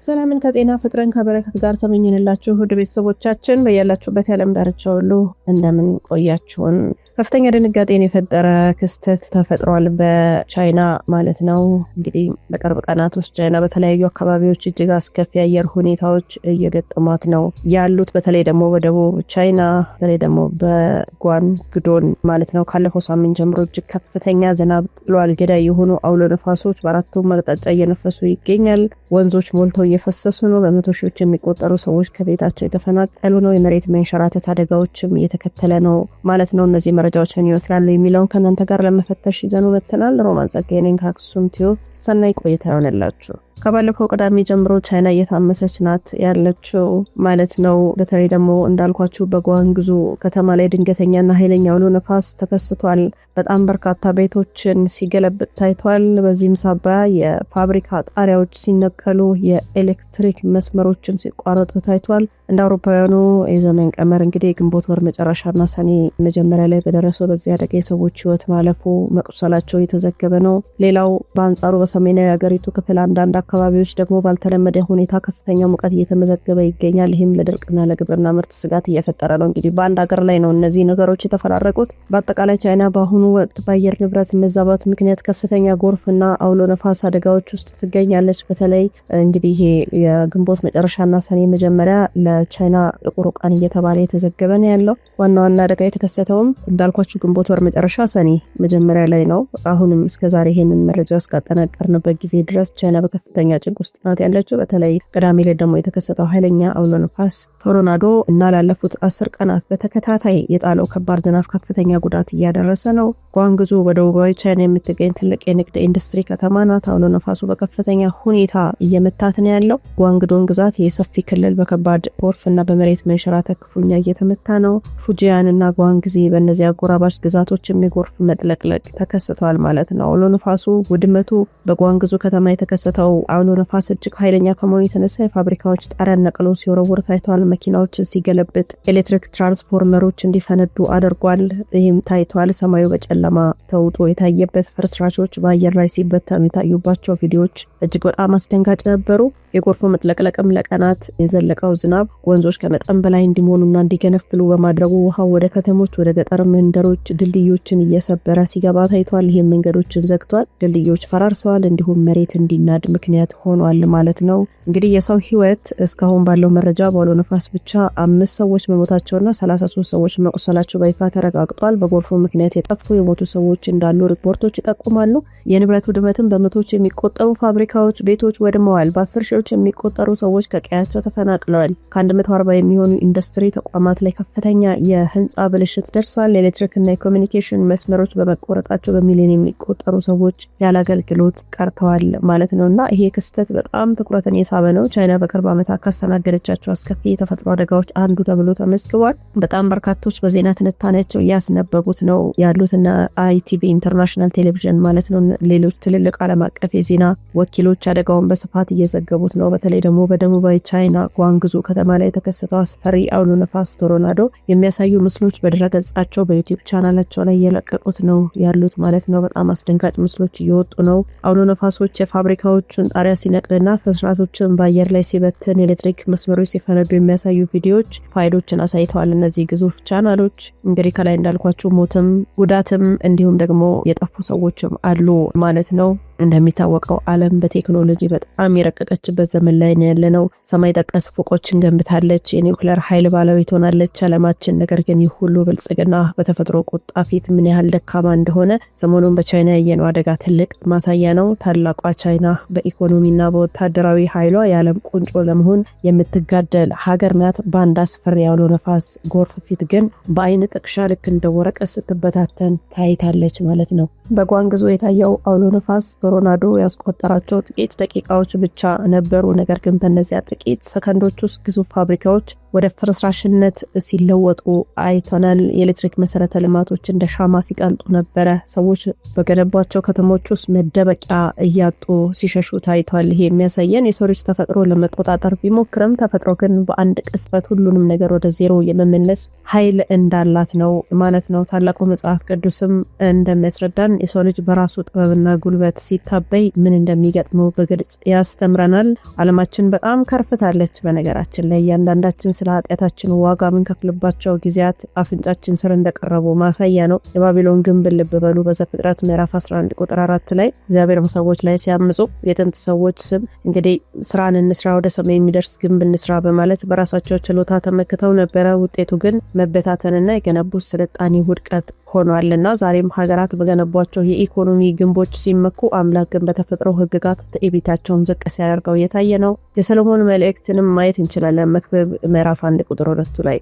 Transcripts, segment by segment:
ሰላምን ከጤና ፍቅርን ከበረከት ጋር ተመኝንላችሁ ውድ ቤተሰቦቻችን በያላችሁበት የዓለም ዳርቻ ሁሉ እንደምን ቆያችሁን። ከፍተኛ ድንጋጤን የፈጠረ ክስተት ተፈጥሯል በቻይና ማለት ነው። እንግዲህ በቅርብ ቀናት ውስጥ ቻይና በተለያዩ አካባቢዎች እጅግ አስከፊ አየር ሁኔታዎች እየገጠሟት ነው ያሉት። በተለይ ደግሞ በደቡብ ቻይና በተለይ ደግሞ በጓንግዶን ማለት ነው ካለፈው ሳምንት ጀምሮ እጅግ ከፍተኛ ዝናብ ጥሏል። ገዳይ የሆኑ አውሎ ነፋሶች በአራቱም አቅጣጫ እየነፈሱ ይገኛል። ወንዞች ሞልተው እየፈሰሱ ነው። በመቶ ሺዎች የሚቆጠሩ ሰዎች ከቤታቸው የተፈናቀሉ ነው። የመሬት መንሸራተት አደጋዎችም እየተከተለ ነው ማለት ነው። እነዚህ መረጃዎችን ይወስዳሉ የሚለውን ከእናንተ ጋር ለመፈተሽ ይዘኑ መጥተናል። ሮማን ጸጋዬ ነኝ ከአክሱም ቲዩብ። ሰናይ ቆይታ ይሆንላችሁ። ከባለፈው ቅዳሜ ጀምሮ ቻይና እየታመሰች ናት ያለችው ማለት ነው። በተለይ ደግሞ እንዳልኳችሁ በጓንግዙ ከተማ ላይ ድንገተኛና ኃይለኛ አውሎ ነፋስ ተከስቷል። በጣም በርካታ ቤቶችን ሲገለብጥ ታይቷል። በዚህም ሳቢያ የፋብሪካ ጣሪያዎች ሲነቀሉ፣ የኤሌክትሪክ መስመሮችን ሲቋረጡ ታይቷል። እንደ አውሮፓውያኑ የዘመን ቀመር እንግዲህ ግንቦት ወር መጨረሻና ሰኔ መጀመሪያ ላይ በደረሰው በዚህ አደጋ የሰዎች ሕይወት ማለፉ መቁሰላቸው የተዘገበ ነው። ሌላው በአንጻሩ በሰሜናዊ ሀገሪቱ ክፍል አንዳንድ አካባቢዎች ደግሞ ባልተለመደ ሁኔታ ከፍተኛ ሙቀት እየተመዘገበ ይገኛል። ይህም ለድርቅና ለግብርና ምርት ስጋት እየፈጠረ ነው። እንግዲህ በአንድ ሀገር ላይ ነው እነዚህ ነገሮች የተፈራረቁት። በአጠቃላይ ቻይና በአሁኑ ወቅት በአየር ንብረት መዛባት ምክንያት ከፍተኛ ጎርፍና አውሎ ነፋስ አደጋዎች ውስጥ ትገኛለች። በተለይ እንግዲህ ይሄ የግንቦት መጨረሻና ሰኔ መጀመሪያ ለቻይና ጥቁር ቀን እየተባለ የተዘገበ ነው ያለው። ዋና አደጋ የተከሰተውም እንዳልኳችሁ ግንቦት ወር መጨረሻ ሰኔ መጀመሪያ ላይ ነው። አሁንም እስከዛሬ ይሄንን መረጃ እስካጠናቀርንበት ጊዜ ድረስ ቻይና በከፍተኛ ጭንቅ ውስጥ ናት ያለችው። በተለይ ቅዳሜ ላይ ደግሞ የተከሰተው ኃይለኛ አውሎ ነፋስ ቶርናዶ እና ላለፉት 10 ቀናት በተከታታይ የጣለው ከባድ ዝናብ ከፍተኛ ጉዳት እያደረሰ ነው። ጓንግዙ በደቡባዊ ቻይና የምትገኝ ትልቅ የንግድ ኢንዱስትሪ ከተማ ናት። አውሎ ነፋሱ በከፍተኛ ሁኔታ እየመታት ነው ያለው። ጓንግዶን ግዛት የሰፊ ክልል በከባድ ጎርፍና በመሬት መንሸራተት ክፉኛ እየተመታ ነው። ፉጂያን እና ጓንግዚ በእነዚህ አጎራባች ግዛቶች የሚጎርፍ መጥለቅለቅ ተከስቷል ማለት ነው። አውሎ ነፋሱ ውድመቱ በጓንግዙ ከተማ የተከሰተው አውሎ ነፋስ እጅግ ኃይለኛ ከመሆኑ የተነሳ የፋብሪካዎች ጣሪያን ነቅሎ ሲወረውር ታይቷል። መኪናዎችን ሲገለብጥ፣ ኤሌክትሪክ ትራንስፎርመሮች እንዲፈነዱ አድርጓል። ይህም ታይቷል። ሰማዩ በጨለማ ተውጦ የታየበት፣ ፍርስራሾች በአየር ላይ ሲበተኑ የታዩባቸው ቪዲዮዎች እጅግ በጣም አስደንጋጭ ነበሩ። የጎርፉ መጥለቅለቅም ለቀናት የዘለቀው ዝናብ ወንዞች ከመጠን በላይ እንዲሞኑና እንዲገነፍሉ በማድረጉ ውሃው ወደ ከተሞች፣ ወደ ገጠር መንደሮች ድልድዮችን እየሰበረ ሲገባ ታይቷል። ይህም መንገዶችን ዘግቷል። ድልድዮች ፈራርሰዋል። እንዲሁም መሬት እንዲናድ ምክንያት ሆኗል ማለት ነው። እንግዲህ የሰው ሕይወት እስካሁን ባለው መረጃ በአውሎ ነፋስ ብቻ 5 ሰዎች መሞታቸውና 33 ሰዎች መቁሰላቸው በይፋ ተረጋግጧል። በጎርፉ ምክንያት የጠፉ የሞቱ ሰዎች እንዳሉ ሪፖርቶች ይጠቁማሉ። የንብረት ውድመትም በመቶዎች የሚቆጠሩ ፋብሪካዎች፣ ቤቶች ወድመዋል። በ10 ሺዎች የሚቆጠሩ ሰዎች ከቀያቸው ተፈናቅለዋል። ከ140 የሚሆኑ ኢንዱስትሪ ተቋማት ላይ ከፍተኛ የህንፃ ብልሽት ደርሷል። የኤሌክትሪክና የኮሚኒኬሽን መስመሮች በመቆረጣቸው በሚሊዮን የሚቆጠሩ ሰዎች ያለ አገልግሎት ቀርተዋል ማለት ነውና ይሄ ክስተት በጣም ትኩረትን የሳበ ነው። ቻይና በቅርብ ዓመታት ካስተናገደቻቸው አስከፊ የተፈጥሮ አደጋዎች አንዱ ተብሎ ተመዝግቧል። በጣም በርካቶች በዜና ትንታኔያቸው እያስነበቡት ነው ያሉትና አይቲቪ ኢንተርናሽናል ቴሌቪዥን ማለት ነው። ሌሎች ትልልቅ ዓለም አቀፍ የዜና ወኪሎች አደጋውን በስፋት እየዘገቡት ነው። በተለይ ደግሞ በደቡባዊ ቻይና ጓንግዙ ከተማ ላይ የተከሰተው አስፈሪ አውሎ ነፋስ ቶርናዶ የሚያሳዩ ምስሎች በድረገጻቸው በዩቲዩብ ቻናላቸው ላይ እየለቀቁት ነው ያሉት ማለት ነው። በጣም አስደንጋጭ ምስሎች እየወጡ ነው። አውሎ ነፋሶች የፋብሪካዎችን ጣሪያ ሲነቅልና ፍርስራሾችን በአየር ላይ ሲበትን፣ ኤሌክትሪክ መስመሮች ሲፈነዱ የሚያሳዩ ቪዲዮዎች ፋይሎችን አሳይተዋል። እነዚህ ግዙፍ ቻናሎች እንግዲህ ከላይ እንዳልኳቸው ሞትም ጉዳትም እንዲሁም ደግሞ የጠፉ ሰዎችም አሉ ማለት ነው። እንደሚታወቀው ዓለም በቴክኖሎጂ በጣም የረቀቀችበት ዘመን ላይ ነው ያለነው። ሰማይ ጠቀስ ፎቆችን ገንብታለች። የኒውክሌር ኃይል ባለቤት ሆናለች ዓለማችን። ነገር ግን ይህ ሁሉ ብልጽግና በተፈጥሮ ቁጣ ፊት ምን ያህል ደካማ እንደሆነ ሰሞኑን በቻይና ያየነው አደጋ ትልቅ ማሳያ ነው። ታላቋ ቻይና በኢኮኖሚና በወታደራዊ ኃይሏ የዓለም ቁንጮ ለመሆን የምትጋደል ሀገር ናት። በአንድ አስፈሪ አውሎ ነፋስ ጎርፍ ፊት ግን በአይን ጥቅሻ ልክ እንደ ወረቀት ስትበታተን ታይታለች ማለት ነው። በጓንግዙ የታየው አውሎ ነፋስ ቶርናዶ ያስቆጠራቸው ጥቂት ደቂቃዎች ብቻ ነበሩ። ነገር ግን በእነዚያ ጥቂት ሰከንዶች ውስጥ ግዙፍ ፋብሪካዎች ወደ ፍርስራሽነት ሲለወጡ አይተናል። የኤሌክትሪክ መሰረተ ልማቶች እንደ ሻማ ሲቀልጡ ነበረ። ሰዎች በገነቧቸው ከተሞች ውስጥ መደበቂያ እያጡ ሲሸሹ ታይቷል። ይሄ የሚያሳየን የሰው ልጅ ተፈጥሮ ለመቆጣጠር ቢሞክርም ተፈጥሮ ግን በአንድ ቅጽበት ሁሉንም ነገር ወደ ዜሮ የመመለስ ኃይል እንዳላት ነው ማለት ነው። ታላቁ መጽሐፍ ቅዱስም እንደሚያስረዳን የሰው ልጅ በራሱ ጥበብና ጉልበት ሲታበይ ምን እንደሚገጥመው በግልጽ ያስተምረናል። ዓለማችን በጣም ከርፍታለች። በነገራችን ላይ እያንዳንዳችን ስለ ኃጢአታችን ዋጋ ምንከፍልባቸው ጊዜያት አፍንጫችን ስር እንደቀረቡ ማሳያ ነው። የባቢሎን ግንብ ልብ በሉ። በዘፍጥረት ምዕራፍ 11 ቁጥር 4 ላይ እግዚአብሔር በሰዎች ላይ ሲያምፁ የጥንት ሰዎች ስም እንግዲህ ስራን እንስራ ወደ ሰማይ የሚደርስ ግንብ እንስራ በማለት በራሳቸው ችሎታ ተመክተው ነበረ። ውጤቱ ግን መበታተንና የገነቡት ስልጣኔ ውድቀት ሆኗልና ዛሬም ሀገራት በገነቧቸው የኢኮኖሚ ግንቦች ሲመኩ አምላክ ግን በተፈጥሮ ህግጋት ትዕቢታቸውን ዝቅ ሲያደርገው እየታየ ነው። የሰሎሞን መልእክትንም ማየት እንችላለን። መክብብ ምዕራፍ 1 ቁጥር 2 ላይ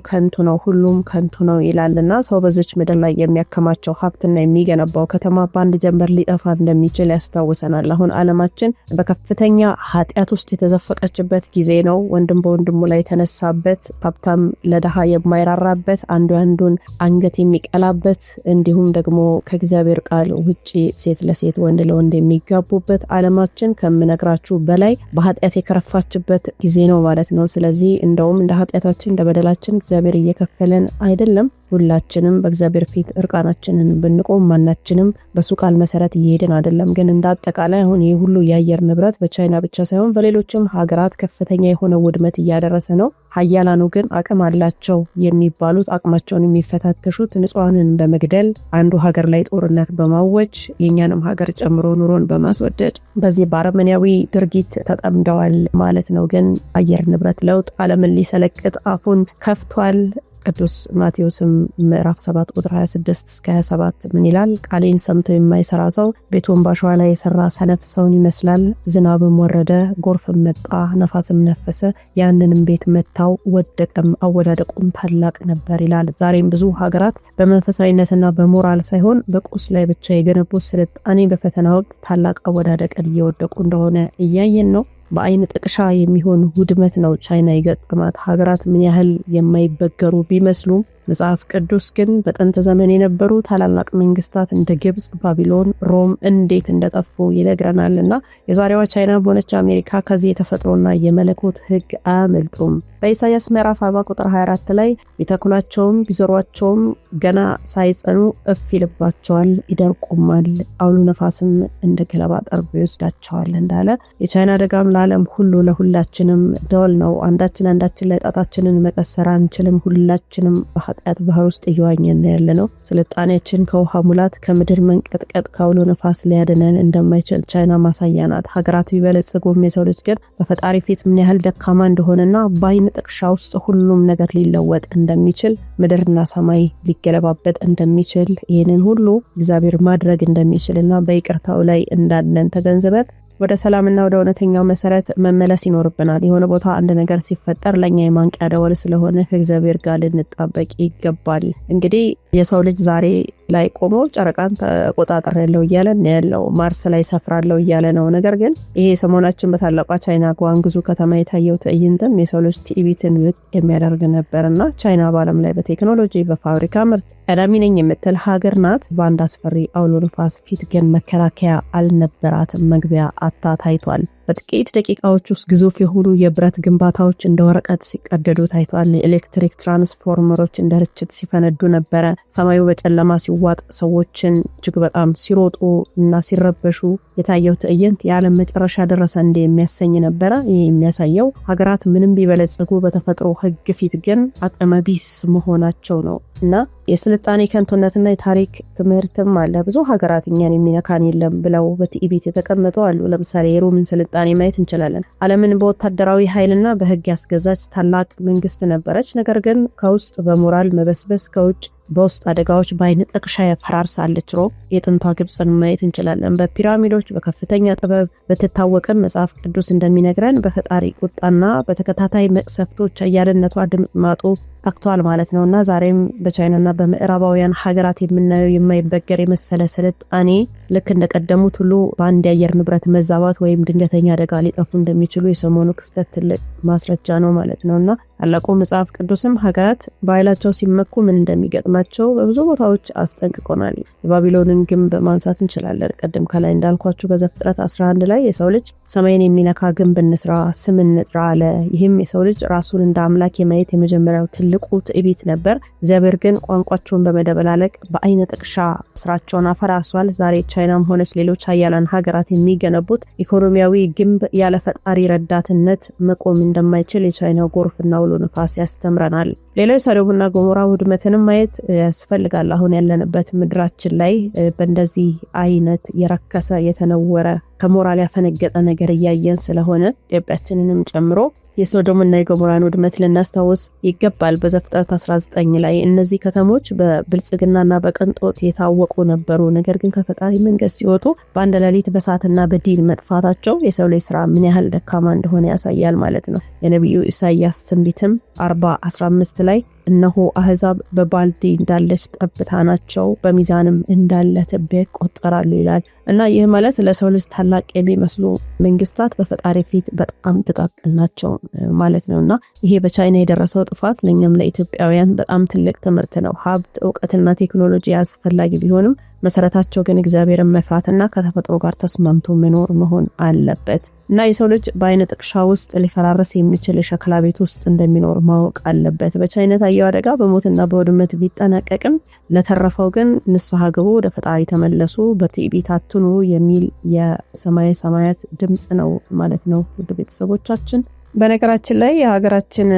ከንቱ ነው፣ ሁሉም ከንቱ ነው ይላልና ሰው በዚች ምድር ላይ የሚያከማቸው ሀብትና የሚገነባው ከተማ በአንድ ጀንበር ሊጠፋ እንደሚችል ያስታውሰናል። አሁን ዓለማችን በከፍተኛ ኃጢአት ውስጥ የተዘፈቀችበት ጊዜ ነው። ወንድም በወንድሙ ላይ የተነሳበት፣ ሀብታም ለድሃ የማይራራበት፣ አንዱ አንዱን አንገት የሚቀላበት፣ እንዲሁም ደግሞ ከእግዚአብሔር ቃል ውጪ ሴት ለሴት ወንድ ለወንድ የሚጋቡበት ዓለማችን ከምነግራችሁ በላይ በኃጢአት የከረፋችበት ጊዜ ነው ማለት ነው። ስለዚህ እንደውም እንደ ኃጢአታችን እንደ በደላችን እግዚአብሔር እየከፈለን አይደለም። ሁላችንም በእግዚአብሔር ፊት እርቃናችንን ብንቆም ማናችንም በሱ ቃል መሰረት እየሄድን አይደለም። ግን እንዳጠቃላይ አሁን ይህ ሁሉ የአየር ንብረት በቻይና ብቻ ሳይሆን በሌሎችም ሀገራት ከፍተኛ የሆነ ውድመት እያደረሰ ነው። ሀያላኑ ግን አቅም አላቸው የሚባሉት አቅማቸውን የሚፈታተሹት ንጹሃንን በመግደል አንዱ ሀገር ላይ ጦርነት በማወጅ የኛንም ሀገር ጨምሮ ኑሮን በማስወደድ በዚህ በአረመኔያዊ ድርጊት ተጠምደዋል ማለት ነው። ግን አየር ንብረት ለውጥ ዓለምን ሊሰለቅጥ አፉን ከፍቷል። ቅዱስ ማቴዎስም ምዕራፍ 7 ቁጥር 26 እስከ 27 ምን ይላል? ቃሌን ሰምቶ የማይሰራ ሰው ቤቱን ባሸዋ ላይ የሰራ ሰነፍ ሰውን ይመስላል። ዝናብም ወረደ፣ ጎርፍም መጣ፣ ነፋስም ነፈሰ፣ ያንንም ቤት መታው፣ ወደቀም፣ አወዳደቁም ታላቅ ነበር ይላል። ዛሬም ብዙ ሀገራት በመንፈሳዊነትና በሞራል ሳይሆን በቁስ ላይ ብቻ የገነቡት ስልጣኔ በፈተና ወቅት ታላቅ አወዳደቅን እየወደቁ እንደሆነ እያየን ነው። በአይን ጥቅሻ የሚሆን ውድመት ነው ቻይና የገጠማት። ሀገራት ምን ያህል የማይበገሩ ቢመስሉም መጽሐፍ ቅዱስ ግን በጥንት ዘመን የነበሩ ታላላቅ መንግስታት እንደ ግብጽ፣ ባቢሎን፣ ሮም እንዴት እንደጠፉ ይነግረናልና የዛሬዋ ቻይና በሆነች አሜሪካ ከዚህ የተፈጥሮና የመለኮት ህግ አያመልጡም። በኢሳይያስ ምዕራፍ 40 ቁጥር 24 ላይ ቢተክሏቸውም ቢዘሯቸውም ገና ሳይጸኑ እፍ ይልባቸዋል፣ ይደርቁማል፣ አውሎ ነፋስም እንደ ገለባ ጠርጎ ይወስዳቸዋል እንዳለ የቻይና አደጋም ለዓለም ሁሉ ለሁላችንም ደወል ነው። አንዳችን ላይ ጣታችንን መቀሰር አንችልም። ሁላችንም በኃጢአት ባህር ውስጥ እየዋኘን ያለ ነው። ስልጣኔያችን ከውሃ ሙላት ከምድር መንቀጥቀጥ ከአውሎ ነፋስ ሊያድነን እንደማይችል ቻይና ማሳያ ናት። ሀገራት ቢበለጽጉም የሰው ልጅ ግን በፈጣሪ ፊት ምን ያህል ደካማ እንደሆነና በአይን ጥቅሻ ውስጥ ሁሉም ነገር ሊለወጥ እንደሚችል፣ ምድርና ሰማይ ሊገለባበጥ እንደሚችል፣ ይህንን ሁሉ እግዚአብሔር ማድረግ እንደሚችልና በይቅርታው ላይ እንዳለን ተገንዝበን ወደ ሰላምና ወደ እውነተኛው መሰረት መመለስ ይኖርብናል። የሆነ ቦታ አንድ ነገር ሲፈጠር ለኛ የማንቂያ ደወል ስለሆነ ከእግዚአብሔር ጋር ልንጣበቅ ይገባል። እንግዲህ የሰው ልጅ ዛሬ ላይ ቆሞ ጨረቃን ተቆጣጠር ያለው እያለ ያለው ማርስ ላይ ሰፍራለው እያለ ነው። ነገር ግን ይሄ ሰሞናችን በታላቋ ቻይና ጓንግዙ ከተማ የታየው ትዕይንትም የሰው ልጅ ትዕቢትን ዝቅ የሚያደርግ ነበርና ቻይና በዓለም ላይ በቴክኖሎጂ በፋብሪካ ምርት ቀዳሚ ነኝ የምትል ሀገር ናት። በአንድ አስፈሪ አውሎ ነፋስ ፊት ግን መከላከያ አልነበራትም። መግቢያ አታ ታይቷል። በጥቂት ደቂቃዎች ውስጥ ግዙፍ የሆኑ የብረት ግንባታዎች እንደ ወረቀት ሲቀደዱ ታይቷል። የኤሌክትሪክ ትራንስፎርመሮች እንደ ርችት ሲፈነዱ ነበረ። ሰማዩ በጨለማ ሲዋጥ ሰዎችን እጅግ በጣም ሲሮጡ እና ሲረበሹ የታየው ትዕይንት የዓለም መጨረሻ ደረሰ እንደ የሚያሰኝ ነበረ። ይህ የሚያሳየው ሀገራት ምንም ቢበለጽጉ በተፈጥሮ ሕግ ፊት ግን አቅመ ቢስ መሆናቸው ነው እና የስልጣኔ ከንቱነትና የታሪክ ትምህርትም አለ። ብዙ ሀገራት እኛን የሚነካን የለም ብለው በትዕቢት የተቀመጡ አሉ። ለምሳሌ የሮምን ስልጣኔ ማየት እንችላለን። ዓለምን በወታደራዊ ኃይልና በህግ ያስገዛች ታላቅ መንግስት ነበረች። ነገር ግን ከውስጥ በሞራል መበስበስ ከውጭ በውስጥ አደጋዎች በአይን ጥቅሻ ፈራርሳለች። ሮም የጥንቷ ግብጽን ማየት እንችላለን። በፒራሚዶች በከፍተኛ ጥበብ በትታወቅም መጽሐፍ ቅዱስ እንደሚነግረን በፈጣሪ ቁጣና በተከታታይ መቅሰፍቶች አያልነቷ ድምጽ ማጡ አክቷል ማለት ነውና ዛሬም በቻይናና በምዕራባውያን ሀገራት የምናየው የማይበገር የመሰለ ስልጣኔ ልክ እንደቀደሙት ሁሉ በአንድ የአየር ንብረት መዛባት ወይም ድንገተኛ አደጋ ሊጠፉ እንደሚችሉ የሰሞኑ ክስተት ትልቅ ማስረጃ ነው ማለት ነውና ታላቁ መጽሐፍ ቅዱስም ሀገራት በኃይላቸው ሲመኩ ምን እንደሚገጥማቸው በብዙ ቦታዎች አስጠንቅቆናል። የባቢሎንን ግንብ ማንሳት እንችላለን። ቀደም ከላይ እንዳልኳችሁ በዘፍጥረት 11 ላይ የሰው ልጅ ሰማይን የሚነካ ግንብ እንስራ፣ ስም እንጥራ አለ። ይህም የሰው ልጅ ራሱን እንደ አምላክ የማየት የመጀመሪያው ትልቁ ትዕቢት ነበር። እግዚአብሔር ግን ቋንቋቸውን በመደበላለቅ በአይነ ጥቅሻ ስራቸውን አፈራርሷል። ዛሬ ቻይናም ሆነች ሌሎች ሀያላን ሀገራት የሚገነቡት ኢኮኖሚያዊ ግንብ ያለ ፈጣሪ ረዳትነት መቆም እንደማይችል የቻይናው ጎርፍና አውሎ ነፋስ ያስተምረናል። ሌላው ሰዶምና ገሞራ ውድመትንም ማየት ያስፈልጋል። አሁን ያለንበት ምድራችን ላይ በእንደዚህ አይነት የረከሰ የተነወረ ከሞራል ያፈነገጠ ነገር እያየን ስለሆነ ኢትዮጵያችንንም ጨምሮ የሶዶምና የገሞራን ውድመት ልናስታውስ ይገባል። በዘፍጥረት 19 ላይ እነዚህ ከተሞች በብልጽግናና በቅንጦት የታወቁ ነበሩ። ነገር ግን ከፈጣሪ መንገድ ሲወጡ በአንድ ሌሊት በእሳትና በዲን መጥፋታቸው የሰው ላይ ስራ ምን ያህል ደካማ እንደሆነ ያሳያል ማለት ነው። የነቢዩ ኢሳያስ ትንቢትም 40:15 ላይ እነሆ አህዛብ በባልዲ እንዳለች ጠብታ ናቸው፣ በሚዛንም እንዳለ ትቢያ ይቆጠራሉ ይላል እና ይህ ማለት ለሰው ልጅ ታላቅ የሚመስሉ መንግስታት በፈጣሪ ፊት በጣም ጥቃቅን ናቸው ማለት ነውና ይሄ በቻይና የደረሰው ጥፋት ለኛም ለኢትዮጵያውያን በጣም ትልቅ ትምህርት ነው። ሀብት፣ እውቀትና ቴክኖሎጂ አስፈላጊ ቢሆንም መሰረታቸው ግን እግዚአብሔርን መፍራትና ከተፈጥሮ ጋር ተስማምቶ መኖር መሆን አለበት እና የሰው ልጅ በአይነ ጥቅሻ ውስጥ ሊፈራረስ የሚችል የሸክላ ቤት ውስጥ እንደሚኖር ማወቅ አለበት። በቻይና ታየው አደጋ በሞትና በውድመት ቢጠናቀቅም ለተረፈው ግን ንስሐ ግቡ፣ ወደ ፈጣሪ ተመለሱ፣ በትዕቢት አትኑ የሚል የሰማይ ሰማያት ድምጽ ነው ማለት ነው። ውድ ቤተሰቦቻችን በነገራችን ላይ የሀገራችን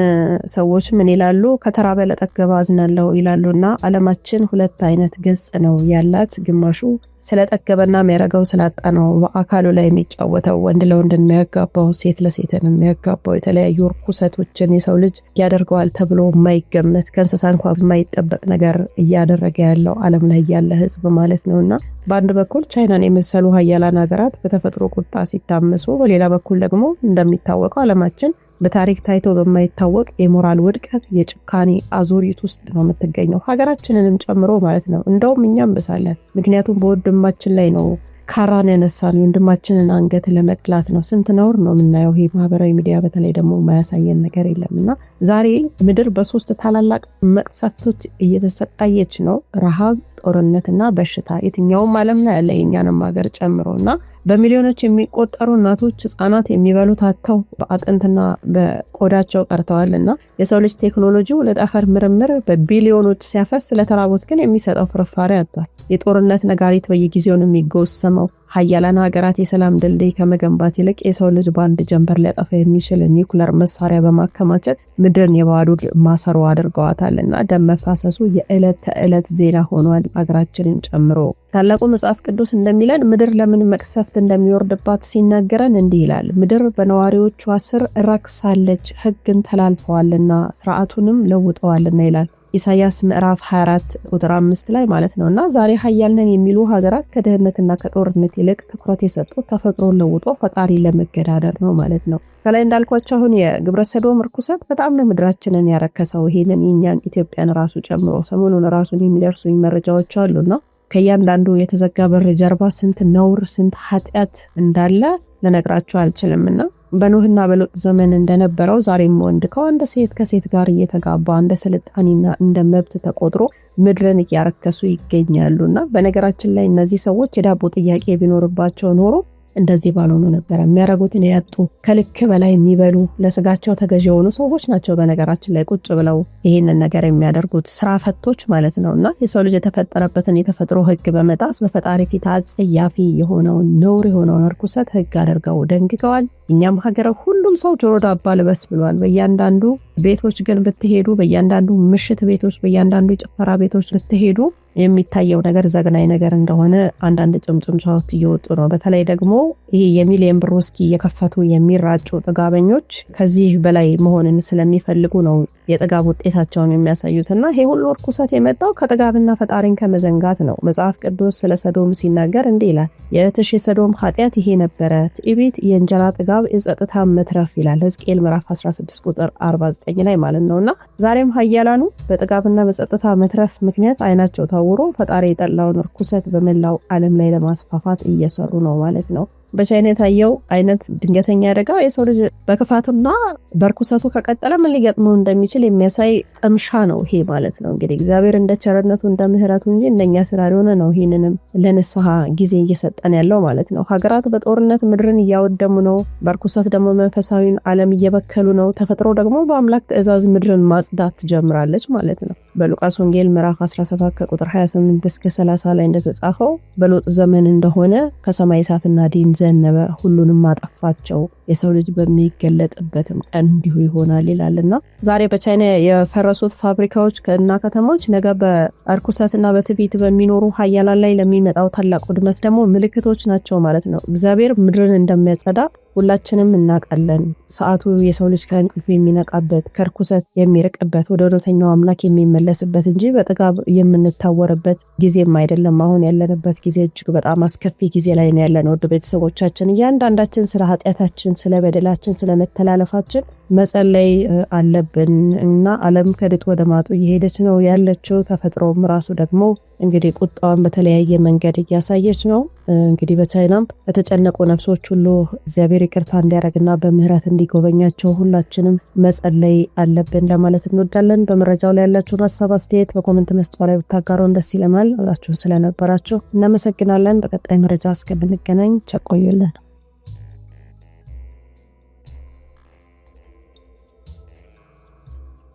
ሰዎች ምን ይላሉ? ከተራበ ለጠገበ አዝናለሁ ይላሉና ዓለማችን ሁለት አይነት ገጽ ነው ያላት። ግማሹ ስለጠገበና የሚያረጋው ስላጣ ነው በአካሉ ላይ የሚጫወተው፣ ወንድ ለወንድ የሚያጋባው፣ ሴት ለሴትን የሚያጋባው የተለያዩ ርኩሰቶችን የሰው ልጅ ያደርገዋል ተብሎ የማይገመት ከእንስሳ እንኳን የማይጠበቅ ነገር እያደረገ ያለው ዓለም ላይ ያለ ህዝብ ማለት ነውና በአንድ በኩል ቻይናን የመሰሉ ሀያላን ሀገራት በተፈጥሮ ቁጣ ሲታመሱ፣ በሌላ በኩል ደግሞ እንደሚታወቀው ዓለማችን በታሪክ ታይቶ በማይታወቅ የሞራል ውድቀት የጭካኔ አዙሪት ውስጥ ነው የምትገኘው፣ ሀገራችንንም ጨምሮ ማለት ነው። እንደውም እኛም ብሳለን። ምክንያቱም በወንድማችን ላይ ነው ካራን ያነሳን፣ የወንድማችንን አንገት ለመቅላት ነው። ስንት ነውር ነው የምናየው። ይሄ ማህበራዊ ሚዲያ በተለይ ደግሞ የማያሳየን ነገር የለምና ዛሬ ምድር በሶስት ታላላቅ መቅሰፍቶች እየተሰቃየች ነው። ረሃብ፣ ጦርነትና በሽታ የትኛውም ዓለም ላይ ያለ የኛንም ሀገር ጨምሮና በሚሊዮኖች የሚቆጠሩ እናቶች ህፃናት የሚበሉት አጥተው በአጥንትና በቆዳቸው ቀርተዋልና የሰው ልጅ ቴክኖሎጂው ለጠፈር ምርምር በቢሊዮኖች ሲያፈስ ለተራቦት ግን የሚሰጠው ፍርፋሪ አጥቷል። የጦርነት ነጋሪት በየጊዜው ነው የሚጎሰመው። ሀያላን ሀገራት የሰላም ድልድይ ከመገንባት ይልቅ የሰው ልጅ በአንድ ጀንበር ሊያጠፋ የሚችል ኒውክለር መሳሪያ በማከማቸት ምድርን የባሩድ ማሰሮ አድርገዋታልና ደም መፋሰሱ የዕለት ተዕለት ዜና ሆኗል ሀገራችንን ጨምሮ። ታላቁ መጽሐፍ ቅዱስ እንደሚለን ምድር ለምን መቅሰፍት እንደሚወርድባት ሲናገረን እንዲህ ይላል። ምድር በነዋሪዎቿ ስር ረክሳለች፣ ሕግን ተላልፈዋልና ስርዓቱንም ለውጠዋልና ይላል ኢሳያስ ምዕራፍ 24 ቁጥር 5 ላይ ማለት ነውና ዛሬ ሀያልነን የሚሉ ሀገራት ከድህነትና ከጦርነት ይልቅ ትኩረት የሰጡት ተፈጥሮን ለውጦ ፈጣሪ ለመገዳደር ነው ማለት ነው። ከላይ እንዳልኳቸው አሁን የግብረ ሰዶም ርኩሰት በጣም ነው ምድራችንን ያረከሰው። ይሄንን የኛን ኢትዮጵያን ራሱ ጨምሮ ሰሞኑን ራሱን የሚደርሱኝ መረጃዎች አሉና ከእያንዳንዱ የተዘጋ በር ጀርባ ስንት ነውር ስንት ኃጢአት እንዳለ ልነግራችሁ አልችልምና በኖህና በሎጥ ዘመን እንደነበረው ዛሬም ወንድ ከወንድ ሴት ከሴት ጋር እየተጋባ እንደ ስልጣኔና እንደ መብት ተቆጥሮ ምድርን እያረከሱ ይገኛሉና በነገራችን ላይ እነዚህ ሰዎች የዳቦ ጥያቄ ቢኖርባቸው ኖሮ እንደዚህ ባልሆኑ ነበር። የሚያረጉትን ያጡ ከልክ በላይ የሚበሉ ለስጋቸው ተገዥ የሆኑ ሰዎች ናቸው። በነገራችን ላይ ቁጭ ብለው ይሄንን ነገር የሚያደርጉት ስራ ፈቶች ማለት ነውና የሰው ልጅ የተፈጠረበትን የተፈጥሮ ሕግ በመጣስ በፈጣሪ ፊት አጸያፊ የሆነውን ነውር የሆነውን ርኩሰት ሕግ አድርገው ደንግገዋል። እኛም ሀገር ሁሉም ሰው ጆሮ ዳባ ልበስ ብሏል። በእያንዳንዱ ቤቶች ግን ብትሄዱ፣ በእያንዳንዱ ምሽት ቤቶች፣ በእያንዳንዱ የጭፈራ ቤቶች ብትሄዱ የሚታየው ነገር ዘግናኝ ነገር እንደሆነ አንዳንድ ጭምጭምቻዎች እየወጡ ነው። በተለይ ደግሞ ይሄ የሚሊየን ብር ውስኪ እየከፈቱ የሚራጩ ጥጋበኞች ከዚህ በላይ መሆንን ስለሚፈልጉ ነው የጥጋብ ውጤታቸውን የሚያሳዩትና ይሄ ሁሉ ርኩሰት የመጣው ከጥጋብና ፈጣሪን ከመዘንጋት ነው። መጽሐፍ ቅዱስ ስለ ሰዶም ሲናገር እንዲህ ይላል፣ የእህትሽ የሰዶም ኃጢአት ይሄ ነበረ፣ ትዕቢት፣ የእንጀራ ጥጋብ፣ የጸጥታ መትረፍ ይላል ሕዝቅኤል ምዕራፍ 16 ቁጥር 49 ላይ ማለት ነውና ዛሬም ሀያላኑ በጥጋብና በጸጥታ መትረፍ ምክንያት አይናቸው አዘዋውሮ ፈጣሪ የጠላውን ርኩሰት በመላው ዓለም ላይ ለማስፋፋት እየሰሩ ነው ማለት ነው። በቻይና የታየው አይነት ድንገተኛ አደጋ የሰው ልጅ በክፋቱና በርኩሰቱ ከቀጠለ ምን ሊገጥመው እንደሚችል የሚያሳይ ቅምሻ ነው ይሄ ማለት ነው። እንግዲህ እግዚአብሔር እንደ ቸርነቱ እንደ ምሕረቱ እንጂ እንደኛ ስላልሆነ ነው ይህንንም ለንስሐ ጊዜ እየሰጠን ያለው ማለት ነው። ሀገራት በጦርነት ምድርን እያወደሙ ነው። በርኩሰት ደግሞ መንፈሳዊን ዓለም እየበከሉ ነው። ተፈጥሮ ደግሞ በአምላክ ትእዛዝ ምድርን ማጽዳት ትጀምራለች ማለት ነው። በሉቃስ ወንጌል ምዕራፍ 17 ከቁጥር 28 እስከ 30 ላይ እንደተጻፈው በሎጥ ዘመን እንደሆነ ከሰማይ እሳትና ዲን ዘነበ፣ ሁሉንም አጠፋቸው፣ የሰው ልጅ በሚገለጥበትም ቀን እንዲሁ ይሆናል ይላልና ዛሬ በቻይና የፈረሱት ፋብሪካዎች እና ከተሞች ነገ በርኩሰትና በትዕቢት በሚኖሩ ሀያላን ላይ ለሚመጣው ታላቅ ውድመት ደግሞ ምልክቶች ናቸው ማለት ነው። እግዚአብሔር ምድርን እንደሚያጸዳ ሁላችንም እናውቃለን። ሰዓቱ የሰው ልጅ ከእንቅልፍ የሚነቃበት ከርኩሰት የሚርቅበት ወደ እውነተኛው አምላክ የሚመለስበት እንጂ በጥጋብ የምንታወርበት ጊዜም አይደለም። አሁን ያለንበት ጊዜ እጅግ በጣም አስከፊ ጊዜ ላይ ነው ያለነው። ወደ ቤተሰቦቻችን እያንዳንዳችን ስለ ኃጢአታችን፣ ስለ በደላችን፣ ስለ መተላለፋችን መጸለይ አለብን እና ዓለም ከድጥ ወደ ማጡ እየሄደች ነው ያለችው። ተፈጥሮም ራሱ ደግሞ እንግዲህ ቁጣዋን በተለያየ መንገድ እያሳየች ነው። እንግዲህ በቻይናም ለተጨነቁ ነፍሶች ሁሉ እግዚአብሔር ይቅርታ እንዲያደርግና በምህረት እንዲጎበኛቸው ሁላችንም መጸለይ አለብን ለማለት እንወዳለን። በመረጃው ላይ ያላችሁን ሀሳብ አስተያየት በኮሜንት መስጫው ላይ ብታጋሩን ደስ ይለናል። አላችሁን ስለነበራችሁ እናመሰግናለን። በቀጣይ መረጃ እስከምንገናኝ ቸር ቆዩልን።